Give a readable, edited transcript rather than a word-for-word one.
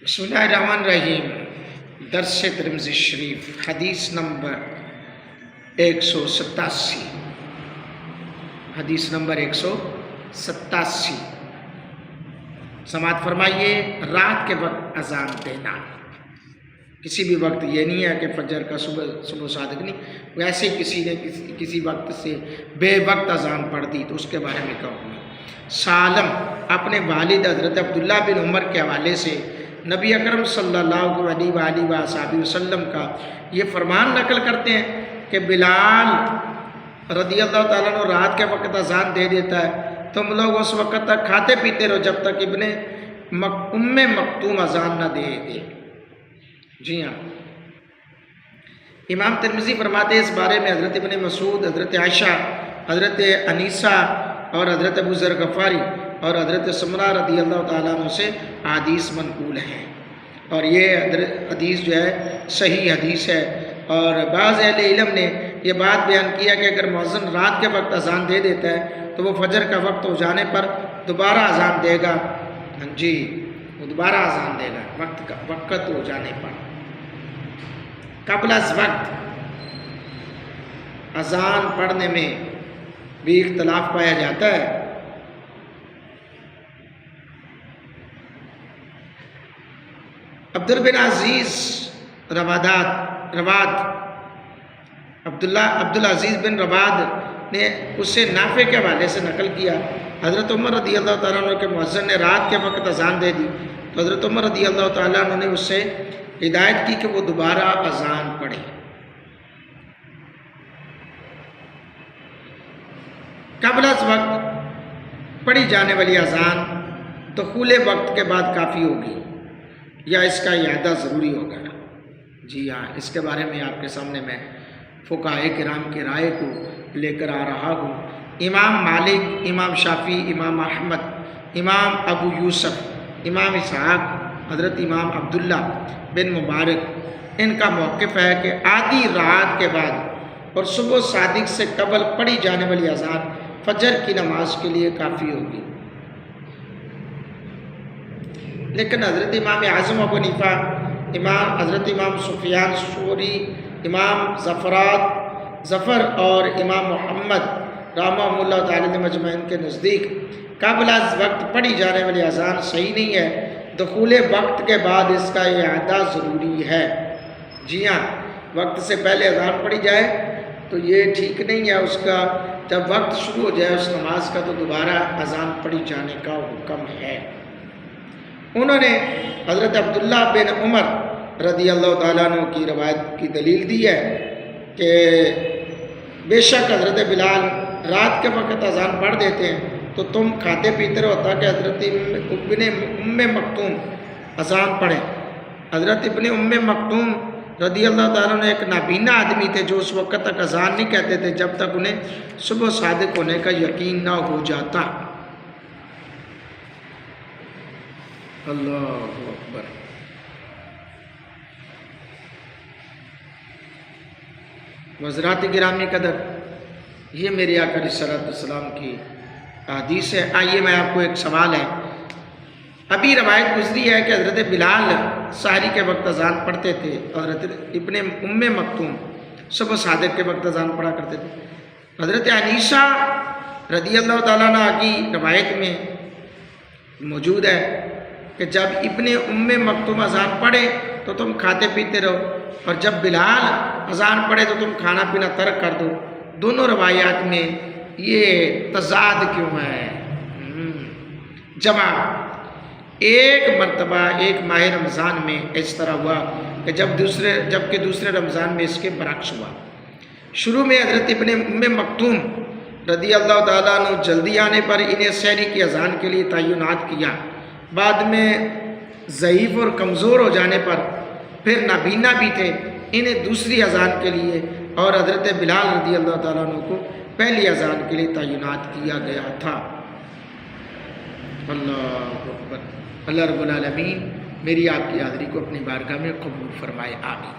بسم اللہ الرحمن الرحیم۔ درس ترمذی شریف حدیث نمبر 187۔ حدیث نمبر 187 سماعت فرمائیے۔ رات کے وقت اذان دینا، کسی بھی وقت، یہ نہیں ہے کہ فجر کا صبح صادق نہیں، ویسے کسی نے کسی وقت سے بے وقت اذان پڑھ دی تو اس کے بارے میں کہوں گا۔ سالم اپنے والد حضرت عبداللہ بن عمر کے حوالے سے نبی اکرم صلی اللہ علیہ وآلہ وسلم کا یہ فرمان نقل کرتے ہیں کہ بلال رضی اللہ تعالیٰ عنہ رات کے وقت اذان دے دیتا ہے، تم لوگ اس وقت تک کھاتے پیتے رہو جب تک ابن ام مکتوم اذان نہ دے دے۔ جی ہاں، امام ترمذی فرماتے ہیں اس بارے میں حضرت ابن مسعود، حضرت عائشہ، حضرت انیسہ اور حضرت ابو ذر غفاری اور حضرت سمرہ رضی اللہ تعالیٰ عنہ سے حدیث منقول ہیں، اور یہ حدیث جو ہے صحیح حدیث ہے۔ اور بعض اہل علم نے یہ بات بیان کیا کہ اگر مؤذن رات کے وقت اذان دے دیتا ہے تو وہ فجر کا وقت ہو جانے پر دوبارہ اذان دے گا۔ جی، وہ دوبارہ اذان دے گا وقت ہو جانے پر۔ قبل از وقت اذان پڑھنے میں بھی اختلاف پایا جاتا ہے۔ عبد بن عزیز عبدالعزیز بن رواد نے اسے نافع کے حوالے سے نقل کیا، حضرت عمر رضی اللہ تعالیٰ عنہ کے مؤذن نے رات کے وقت اذان دے دی تو حضرت عمر رضی اللہ تعالیٰ عنہ نے اس سے ہدایت کی کہ وہ دوبارہ اذان پڑھے۔ قبل از وقت پڑھی جانے والی اذان دخول وقت کے بعد کافی ہوگی یا اس کا اعادہ ضروری ہوگا؟ جی ہاں، اس کے بارے میں آپ کے سامنے میں فقہاء کرام کی رائے کو لے کر آ رہا ہوں۔ امام مالک، امام شافعی، امام احمد، امام ابو یوسف، امام اسحاق، حضرت امام عبداللہ بن مبارک، ان کا موقف ہے کہ آدھی رات کے بعد اور صبح صادق سے قبل پڑھی جانے والی اذان فجر کی نماز کے لیے کافی ہوگی، لیکن حضرت امام اعظم ابو حنیفہ، حضرت امام سفیان ثوری، امام ظفر اور امام محمد رحمہ اللہ تعالی مجمعین کے نزدیک قبل از وقت پڑھی جانے والی اذان صحیح نہیں ہے، دخول وقت کے بعد اس کا اعادہ ضروری ہے۔ جی ہاں، وقت سے پہلے اذان پڑھی جائے تو یہ ٹھیک نہیں ہے، اس کا جب وقت شروع ہو جائے اس نماز کا تو دوبارہ اذان پڑھی جانے کا حکم ہے۔ انہوں نے حضرت عبداللہ بن عمر رضی اللہ تعالیٰ عنہ کی روایت کی دلیل دی ہے کہ بے شک حضرت بلال رات کے وقت اذان پڑھ دیتے ہیں تو تم کھاتے پیتے رہو تاکہ حضرت ابن ام مکتوم اذان پڑھیں۔ حضرت ابن ام مکتوم رضی اللہ تعالیٰ عنہ ایک نابینا آدمی تھے جو اس وقت تک اذان نہیں کہتے تھے جب تک انہیں صبح صادق ہونے کا یقین نہ ہو جاتا۔ اللہ اکبر۔ حضرات گرامی قدر، یہ میرے آقا علیہ الصلوۃ والسلام کی حدیث ہے۔ آئیے میں آپ کو ایک سوال ہے، ابھی روایت گزری ہے کہ حضرت بلال سحری کے وقت اذان پڑھتے تھے، حضرت ابن ام مکتوم صبح صادق کے وقت اذان پڑھا کرتے تھے۔ حضرت انیسہ رضی اللہ تعالیٰ عنہ کی روایت میں موجود ہے کہ جب ابن ام مکتوم اذان پڑھے تو تم کھاتے پیتے رہو، اور جب بلال اذان پڑھے تو تم کھانا پینا ترک کر دو۔ دونوں روایات میں یہ تضاد کیوں ہے؟ جواب، ایک مرتبہ ایک ماہ رمضان میں اس طرح ہوا کہ جبکہ دوسرے رمضان میں اس کے برعکس ہوا۔ شروع میں حضرت ابن ام مکتوم رضی اللہ تعالیٰ عنہ جلدی آنے پر انہیں سحری کی اذان کے لیے تعینات کیا، بعد میں ضعیف اور کمزور ہو جانے پر پھر نابینا بھی تھے، انہیں دوسری اذان کے لیے اور حضرت بلال رضی اللہ تعالیٰ عنہ کو پہلی اذان کے لیے تعینات کیا گیا تھا۔ اللہ اکبر۔ اللہ رب العالمین میری آپ کی حاضری کو اپنی بارگاہ میں قبول فرمائے، آمین۔